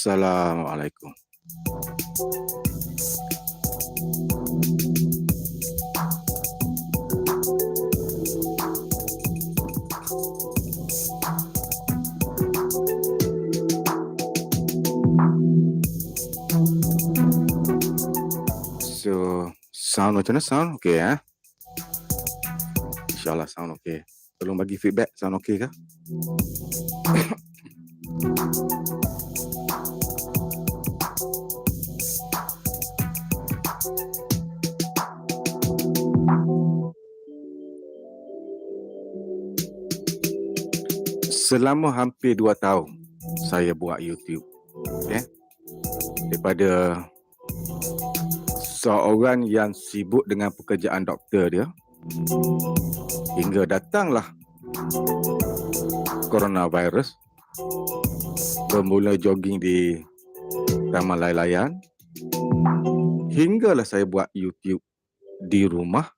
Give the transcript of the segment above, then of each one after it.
Assalamualaikum. So, sound macam mana? Sound okey ya? InsyaAllah sound okey. Tolong bagi feedback, sound okey ke? Selama hampir 2 tahun saya buat YouTube. Okay? Daripada seorang yang sibuk dengan pekerjaan doktor dia, hingga datanglah coronavirus, bermula jogging di Taman Laylayan, hinggalah saya buat YouTube di rumah,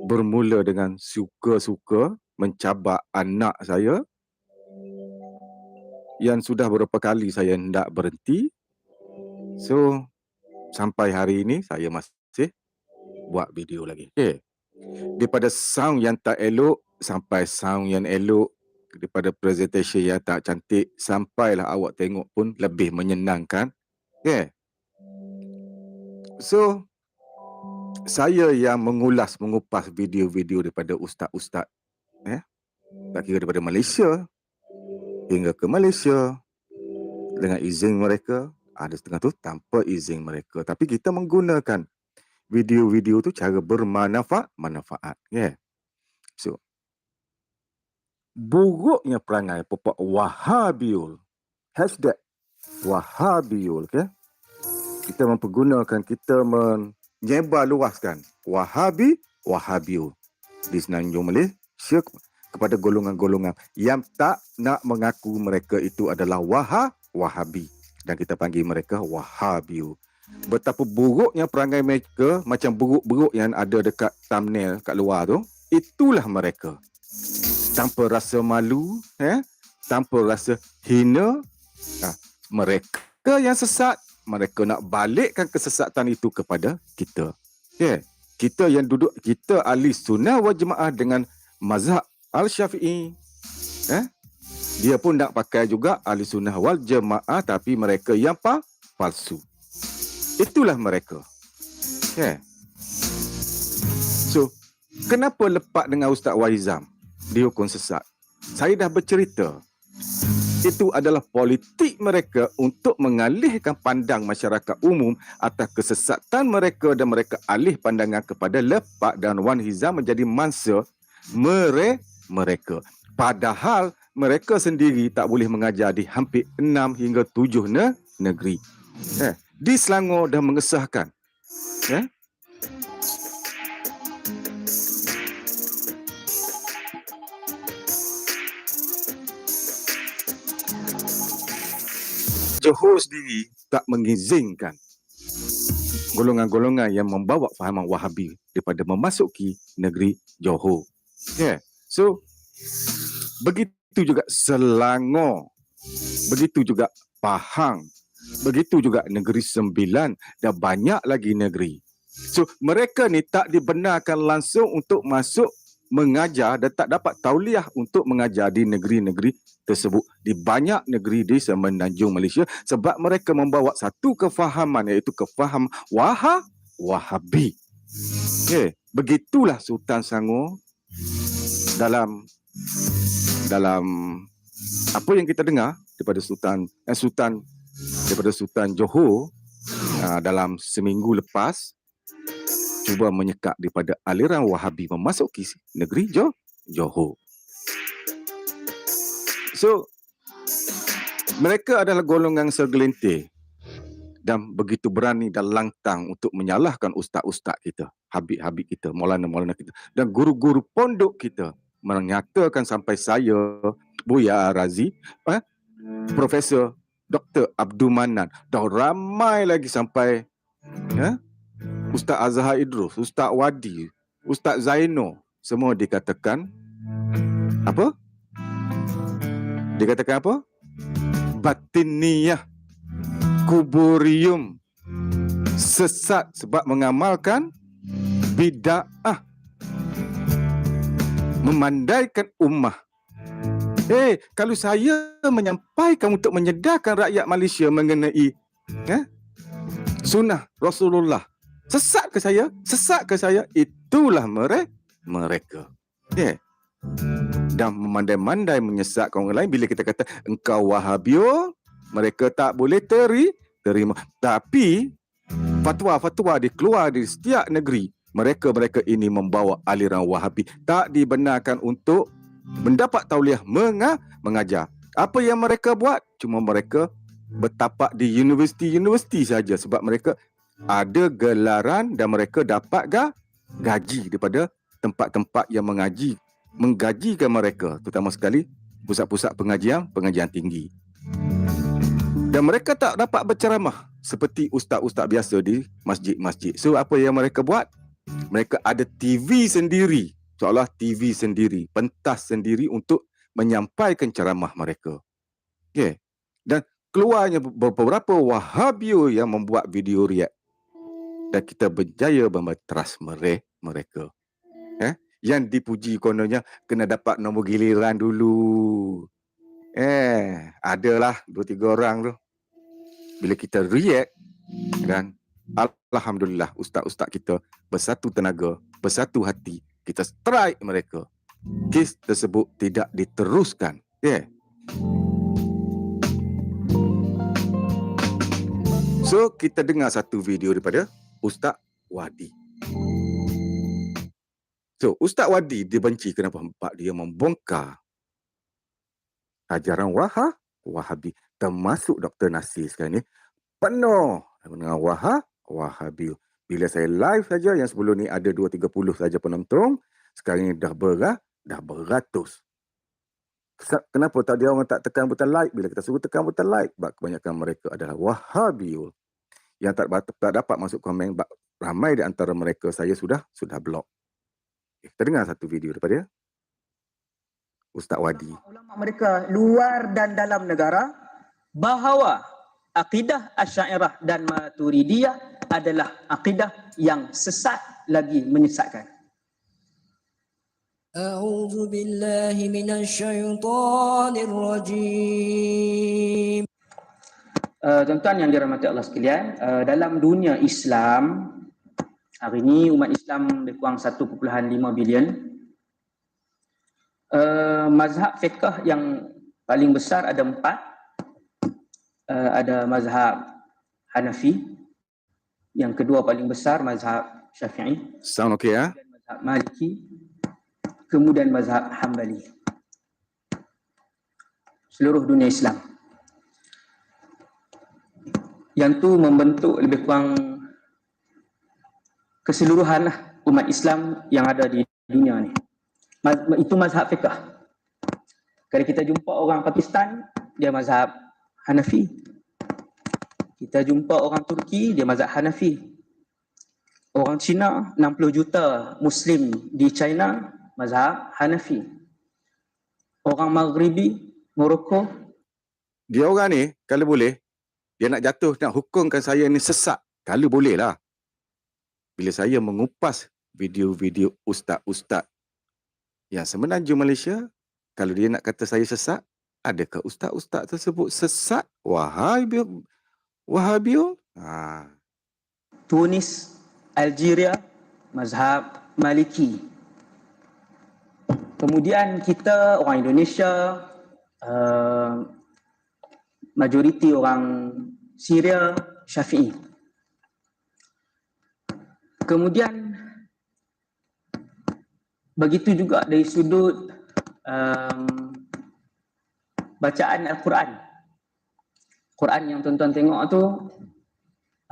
bermula dengan suka-suka mencabar anak saya, yang sudah beberapa kali saya hendak berhenti. So, sampai hari ini saya masih buat video lagi. Okay. Daripada sound yang tak elok sampai sound yang elok, daripada presentation yang tak cantik sampailah awak tengok pun lebih menyenangkan. Okay. So, saya yang mengupas video-video daripada ustaz-ustaz, tak kira daripada Malaysia hingga ke Malaysia, dengan izin mereka, ada setengah tu tanpa izin mereka. Tapi kita menggunakan video-video tu cara bermanfaat. Yeah. So, buruknya perangai puak Wahabiul, hashtag Wahabiul, okay? Kita mempergunakan, kita menyebar luaskan Wahabiul di Semenanjung Malaysia kepada golongan-golongan yang tak nak mengaku mereka itu adalah Wahabi, dan kita panggil mereka Wahabiul. Betapa buruknya perangai mereka, macam buruk-buruk yang ada dekat thumbnail kat luar tu, itulah mereka. Tanpa rasa malu, tanpa rasa hina, mereka yang sesat, mereka nak balikkan kesesatan itu kepada kita. Kita yang duduk, kita ahli sunnah wal jemaah dengan mazhab Al-Syafi'i, dia pun nak pakai juga ahli sunnah wal jemaah, tapi mereka yang palsu. Itulah mereka. So, kenapa lepak dengan Ustaz Wahizam dihukum sesat? Saya dah bercerita. Itu adalah politik mereka untuk mengalihkan pandang masyarakat umum atas kesesatan mereka, dan mereka alih pandangan kepada lepak dan Wan Hizam menjadi mangsa mereka. Padahal mereka sendiri tak boleh mengajar di hampir 6 hingga 7 negeri. Di Selangor dah mengesahkan. Johor sendiri tak mengizinkan golongan-golongan yang membawa fahaman Wahabi daripada memasuki negeri Johor. So, begitu juga Selangor, begitu juga Pahang, begitu juga Negeri Sembilan, dan banyak lagi negeri. So, mereka ni tak dibenarkan langsung untuk masuk mengajar dan tak dapat tauliah untuk mengajar di negeri-negeri tersebut, di banyak negeri di Semenanjung Malaysia, sebab mereka membawa satu kefahaman, iaitu kefahaman Wahabi. Begitulah Sultan Selangor dalam apa yang kita dengar daripada Sultan Johor dalam seminggu lepas, cuba menyekat daripada aliran Wahabi memasuki negeri Johor. So, mereka adalah golongan segelintir dan begitu berani dan lantang untuk menyalahkan ustaz-ustaz kita, habib-habib kita, maulana-maulana kita dan guru-guru pondok kita, menyatakan sampai saya, Buya Razi, Profesor Dr. Abdul Manan dan ramai lagi sampai Ustaz Azhar Idrus, Ustaz Wadi, Ustaz Zaino, semua dikatakan apa? Dikatakan apa? Batiniyah, kuburium, sesat sebab mengamalkan bid'ah, memandaikan ummah. Kalau saya menyampaikan untuk menyedarkan rakyat Malaysia mengenai sunnah Rasulullah, sesat ke saya? Sesat ke saya? Itulah mereka. Dan memandai-mandai menyesatkan orang lain. Bila kita kata engkau Wahabio, mereka tak boleh terima. Tapi fatwa-fatwa dikeluar di setiap negeri. Mereka ini membawa aliran Wahabi, tak dibenarkan untuk mendapat tauliah mengajar. Apa yang mereka buat? Cuma mereka bertapak di universiti-universiti saja sebab mereka ada gelaran dan mereka dapat gaji daripada tempat-tempat yang menggajikan mereka, terutama sekali pusat-pusat pengajian tinggi. Dan mereka tak dapat berceramah seperti ustaz-ustaz biasa di masjid-masjid. So apa yang mereka buat? Mereka ada TV sendiri, seolah TV sendiri, pentas sendiri untuk menyampaikan ceramah mereka. Dan keluarnya beberapa Wahabio yang membuat video react. Dan kita berjaya memeteras mereka. Yang dipuji kononnya kena dapat nombor giliran dulu. Adalah 2-3 orang tu. Bila kita react, kan, alhamdulillah ustaz-ustaz kita bersatu tenaga, bersatu hati, kita strike mereka. Kes tersebut tidak diteruskan. So, kita dengar satu video daripada Ustaz Wadi. So, Ustaz Wadi dibenci kenapa? Sebab dia membongkar ajaran Wahabi. Termasuk Dr. Nasir sekarang ni penuh dengan Wahabi. Bila saya live saja, yang sebelum ni ada 2-30 saja penonton, sekarang ni dah beratus. Kenapa tak dia orang tak tekan butang like? Bila kita suruh tekan butang like, sebab kebanyakan mereka adalah Wahabi yang tak dapat masuk komen. Ramai di antara mereka saya sudah blok. Kita dengar satu video daripada Ustaz Wadi. Ulama mereka luar dan dalam negara bahawa akidah Asy'ariyah dan Maturidiyah adalah akidah yang sesat lagi menyesatkan. A'udzu billahi minasyaitonir rajim. Tuan-tuan yang dirahmati Allah sekalian, dalam dunia Islam hari ini umat Islam lebih kurang 1.5 bilion. Mazhab fiqh yang paling besar ada 4. Ada mazhab Hanafi, yang kedua paling besar mazhab Syafi'i. Sound okey ya? Mazhab Maliki, kemudian mazhab Hambali. Seluruh dunia Islam. Yang tu membentuk lebih kurang keseluruhan umat Islam yang ada di dunia ni. Itu mazhab fiqh. Kalau kita jumpa orang Pakistan, dia mazhab Hanafi. Kita jumpa orang Turki, dia mazhab Hanafi. Orang Cina, 60 juta Muslim di China, mazhab Hanafi. Orang Maghribi, Morocco. Dia orang ni, kalau boleh, dia nak jatuh, nak hukumkan saya ni sesat. Kalau boleh lah. Bila saya mengupas video-video ustaz-ustaz yang semenanjung Malaysia, kalau dia nak kata saya sesat, adakah ustaz-ustaz tersebut sesat? Wahabio? Tunis, Algeria, mazhab Maliki. Kemudian kita orang Indonesia, majoriti orang Syria, Syafi'i. Kemudian begitu juga dari sudut bacaan Al-Quran. Quran yang tuan-tuan tengok tu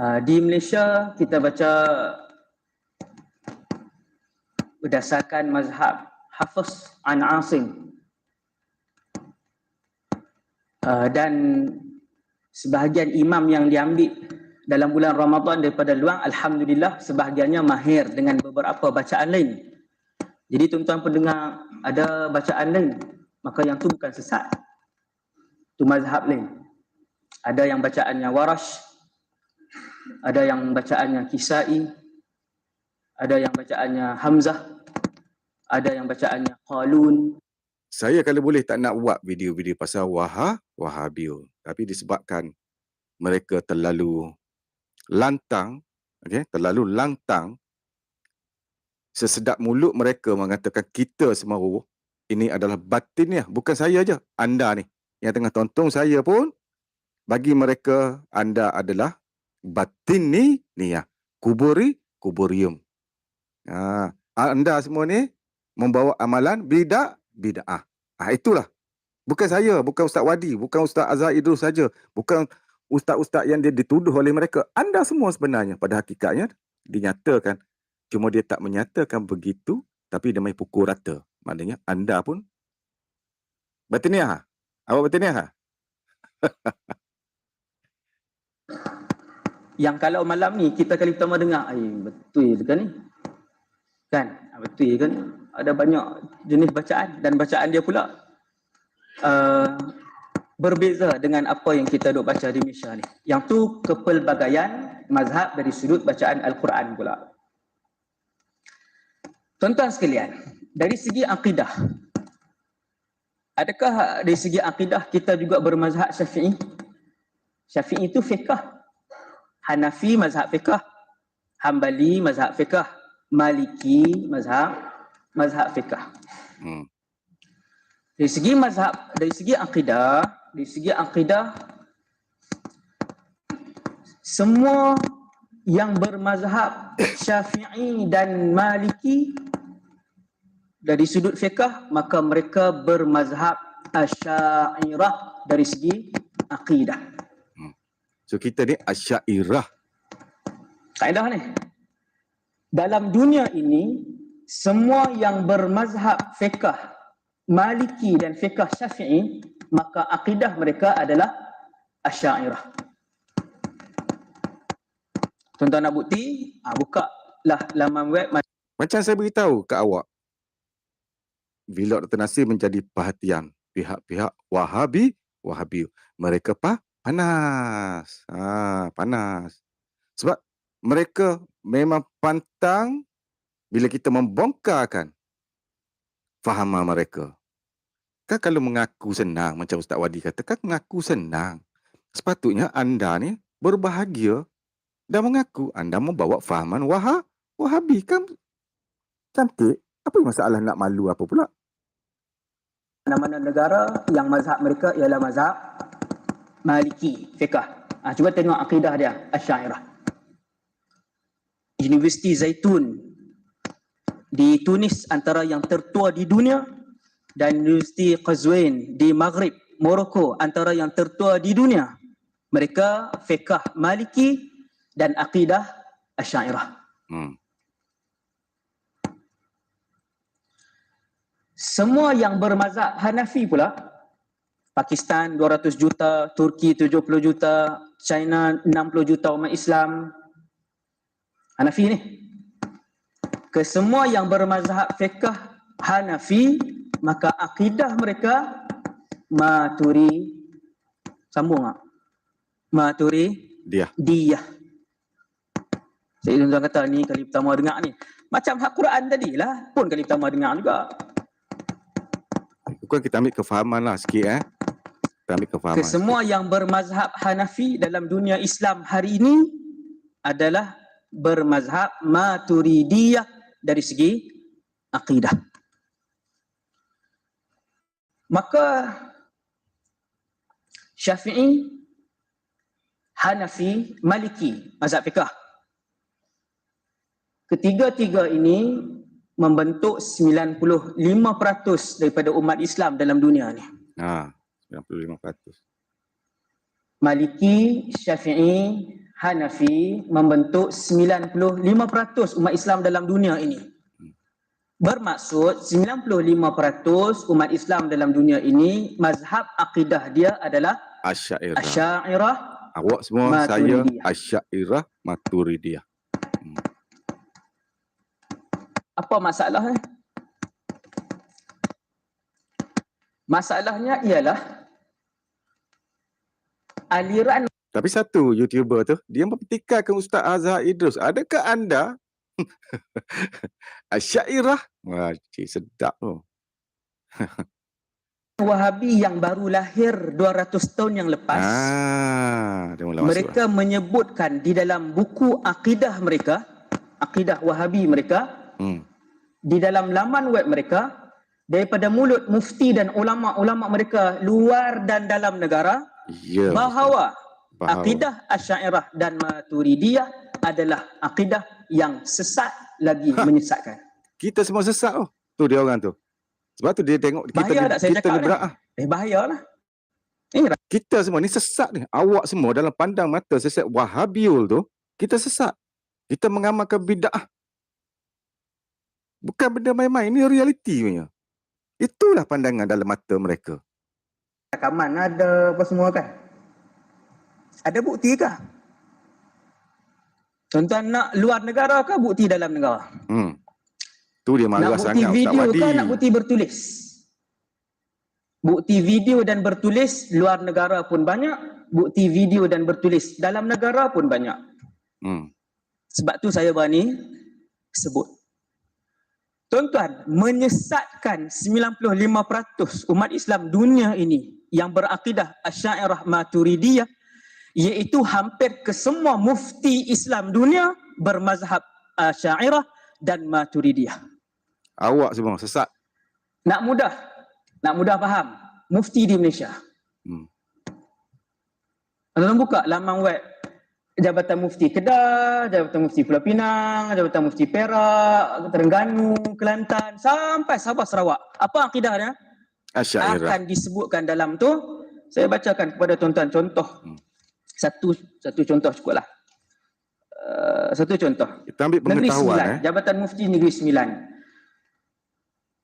Di Malaysia kita baca berdasarkan mazhab Hafiz an Asim, dan sebahagian imam yang diambil dalam bulan Ramadan daripada luar, alhamdulillah sebahagiannya mahir dengan beberapa bacaan lain. Jadi tuan-tuan pendengar ada bacaan lain, maka yang tu bukan sesat, tu mazhab lain. Ada yang bacaannya Warash, ada yang bacaannya Kisai, ada yang bacaannya Hamzah, ada yang bacaannya Qalun. Saya kalau boleh tak nak buat video-video pasal Wahabiul. Tapi disebabkan mereka terlalu lantang, terlalu lantang, sesedap mulut mereka mengatakan kita semua ini adalah batinnya. Bukan saya aja, anda ni yang tengah tonton saya pun, bagi mereka anda adalah batin ni ya, kuburium. Anda semua ni membawa amalan bid'ah. Itulah. Bukan saya, bukan Ustaz Wadi, bukan Ustaz Azhar Idrus saja, bukan ustaz-ustaz yang dia dituduh oleh mereka. Anda semua sebenarnya pada hakikatnya dinyatakan. Cuma dia tak menyatakan begitu, tapi dia main pukul rata. Maknanya anda pun batiniah. Awak batiniah? Yang kalau malam ni kita kali pertama dengar, betul ke ni? Kan? Betul ke ni? Ada banyak jenis bacaan, dan bacaan dia pula berbeza dengan apa yang kita duk baca di Malaysia ni. Yang tu kepelbagaian mazhab dari sudut bacaan Al-Quran pula. Tuan-tuan sekalian, dari segi akidah, adakah dari segi akidah kita juga bermazhab Syafi'i? Syafi'i itu fiqh. Hanafi mazhab fiqh, Hambali mazhab fiqh, Maliki mazhab fiqh. Dari segi mazhab, dari segi akidah, semua yang bermazhab Syafi'i dan Maliki dari sudut fiqh, maka mereka bermazhab Asy'ariyah dari segi akidah. So kita ni Asy'ariyah. Kaedah ni. Dalam dunia ini, semua yang bermazhab fiqh Maliki dan fiqh Syafi'i, maka akidah mereka adalah Asy'ariyah. Tuan-tuan nak bukti, buka lah laman web. Macam saya beritahu ke awak, bila Dr. Nasir menjadi perhatian pihak-pihak Wahabi, mereka panas. Panas. Sebab mereka memang pantang bila kita membongkarkan fahaman mereka. Kan kalau mengaku senang, macam Ustaz Wadi kata, kan mengaku senang. Sepatutnya anda ni berbahagia dan mengaku anda membawa fahaman Wahabi. Kan cantik. Apa masalah nak malu apa pula? Mana-mana negara yang mazhab mereka ialah mazhab Maliki, fiqh. Cuba tengok akidah dia, Asy'ariyah. Universiti Zaitun di Tunis antara yang tertua di dunia, dan Universiti Qazwin di Maghrib, Morocco antara yang tertua di dunia. Mereka fiqh Maliki dan akidah Asy'ariyah. Semua yang bermazhab Hanafi pula, Pakistan 200 juta, Turki 70 juta, China 60 juta umat Islam, Hanafi ni. Kesemua yang bermazhab fiqh Hanafi, maka akidah mereka Maturidiyah. Saya tuan-tuan kata ni kali pertama dengar ni. Macam hak Quran tadilah, pun kali pertama dengar juga. Bukan kita ambil kefahaman lah sikit. Kita ambil kefahaman. Kesemua yang bermazhab Hanafi dalam dunia Islam hari ini adalah bermazhab Maturidiyah dari segi akidah. Maka Syafi'i, Hanafi, Maliki, mazhab fiqh, ketiga-tiga ini membentuk 95% daripada umat Islam dalam dunia ni. 95%. Maliki, Syafi'i, Hanafi membentuk 95% umat Islam dalam dunia ini. Bermaksud 95% umat Islam dalam dunia ini mazhab akidah dia adalah Asy'ariyah. Asy'ariyah, Awak semua, saya Maturidiyah. Asy'ariyah, Maturidiyah. Apa masalahnya? Masalahnya ialah aliran Tapi satu YouTuber tu, dia mempertikaikan Ustaz Azhar Idrus. Adakah anda Asy'ariyah? Wah, cik sedap tu. Wahabi yang baru lahir 200 tahun yang lepas, Dia mula masuk mereka menyebutkan di dalam buku akidah mereka, akidah Wahabi mereka, di dalam laman web mereka, daripada mulut mufti dan ulama-ulama mereka luar dan dalam negara, Ya, bahawa bahawa akidah Asy'ariyah dan Maturidiyah adalah akidah yang sesat lagi menyesatkan. kita semua sesat tu. Tu dia orang tu. Sebab tu dia tengok kita Bahaya tak saya kita cakap ni? liberal. Bahayalah. Kita semua ni sesat ni. Awak semua dalam pandang mata sesat Wahabiul tu, kita sesat. Kita mengamalkan bid'ah. Bukan benda main-main, ini realiti punya. Itulah pandangan dalam mata mereka. Rakaman ada apa semua kan? Ada bukti kah? Tuan-tuan nak luar negara ke bukti dalam negara? Tu dia marah Nak bukti sangat Ustaz video Wadi. ke nak bukti bertulis? Bukti video dan bertulis luar negara pun banyak, bukti video dan bertulis dalam negara pun banyak. Sebab tu saya berani sebut. Tuan-tuan, menyesatkan 95% umat Islam dunia ini yang berakidah Asy'ariyah Maturidiyah, iaitu hampir ke semua mufti Islam dunia bermazhab Asy'ariyah dan Maturidiyah. Awak semua sesat. Nak mudah faham, mufti di Malaysia. Anda buka laman web Jabatan Mufti Kedah, Jabatan Mufti Pulau Pinang, Jabatan Mufti Perak, Terengganu, Kelantan, sampai Sabah Sarawak. Apa akidahnya? Asy'ariyah. Akan disebutkan dalam tu. Saya bacakan kepada tuan-tuan contoh. Satu contoh cukuplah. Satu contoh. Kita ambil Negeri pengetahuan. Sembilan, Jabatan Mufti Negeri Sembilan.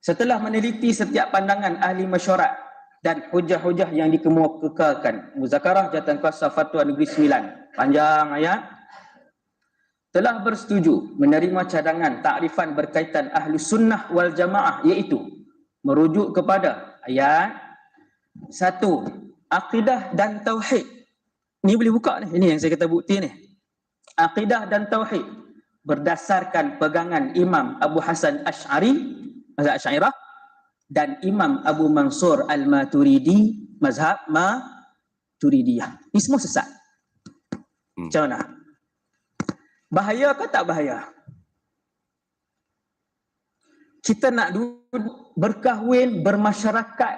Setelah meneliti setiap pandangan ahli mesyuarat dan hujah-hujah yang dikemukakan, Muzakarah Jawatan Kuasa Fatwa Negeri Sembilan, panjang ayat, telah bersetuju menerima cadangan takrifan berkaitan ahlu sunnah wal jamaah, iaitu merujuk kepada ayat 1, akidah dan tauhid. Ni boleh buka ni, ini yang saya kata bukti ni. Akidah dan tauhid berdasarkan pegangan Imam Abu Hasan Asy'ari, mazhab Asy'ariyah, dan Imam Abu Mansur Al-Maturidi, mazhab Maturidiyah. Ini semua sesat. Macam mana? Bahaya ke tak bahaya? Kita nak duduk berkahwin, bermasyarakat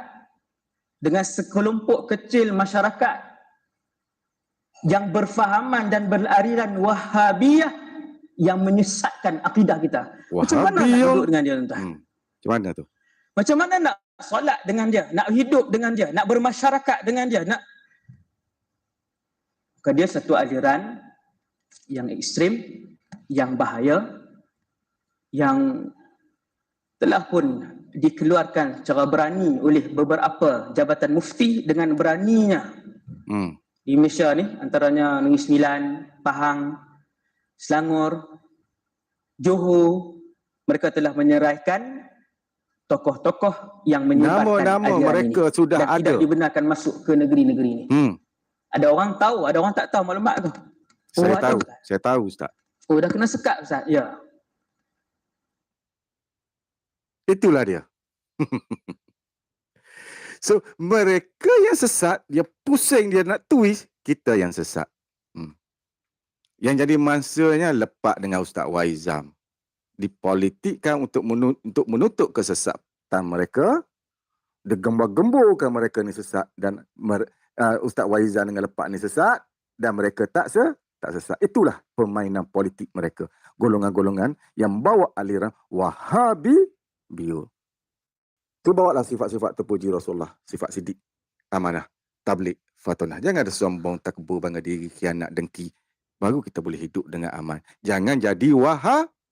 dengan sekelompok kecil masyarakat yang berfahaman dan beraliran Wahabiyah yang menyesatkan akidah kita. Macam mana nak duduk dengan dia, tuan-tuan? Macam mana tu? Macam mana nak solat dengan dia, nak hidup dengan dia, nak bermasyarakat dengan dia, nak... Maka dia satu aliran yang ekstrim, yang bahaya, yang telah pun dikeluarkan secara berani oleh beberapa jabatan mufti dengan beraninya. Di Malaysia ni, antaranya Negeri Sembilan, Pahang, Selangor, Johor, mereka telah menyerahkan tokoh-tokoh yang menyebarkan Nama-nama aliran mereka ini sudah dan ada. tidak dibenarkan masuk ke negeri-negeri ini. Ada orang tahu, ada orang tak tahu maklumat tu. Saya ada, tahu, Ustaz. saya tahu Ustaz. Oh, dah kena sekat, Ustaz. Ya. Itulah dia. So, mereka yang sesat, dia pusing, dia nak twist, kita yang sesat. Yang jadi masanya lepak dengan Ustaz Waizam. Dipolitikkan untuk menutup kesesatan mereka, digembar-gemburkan mereka ni sesat, dan Ustaz Waizam dengan lepak ni sesat, dan mereka tak sesat. Itulah permainan politik mereka. Golongan-golongan yang bawa aliran Wahabi biul. Tu bawalah sifat-sifat terpuji Rasulullah, sifat sidik, amanah, tabligh, fatonah. Jangan ada sombong, takbur, bangga diri, khianat, dengki. baru kita boleh hidup dengan aman. Jangan jadi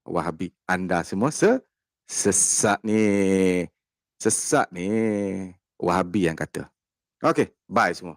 Wahabi. Anda semua sesat ni. Sesat ni. Wahabi yang kata. Okey, bye semua.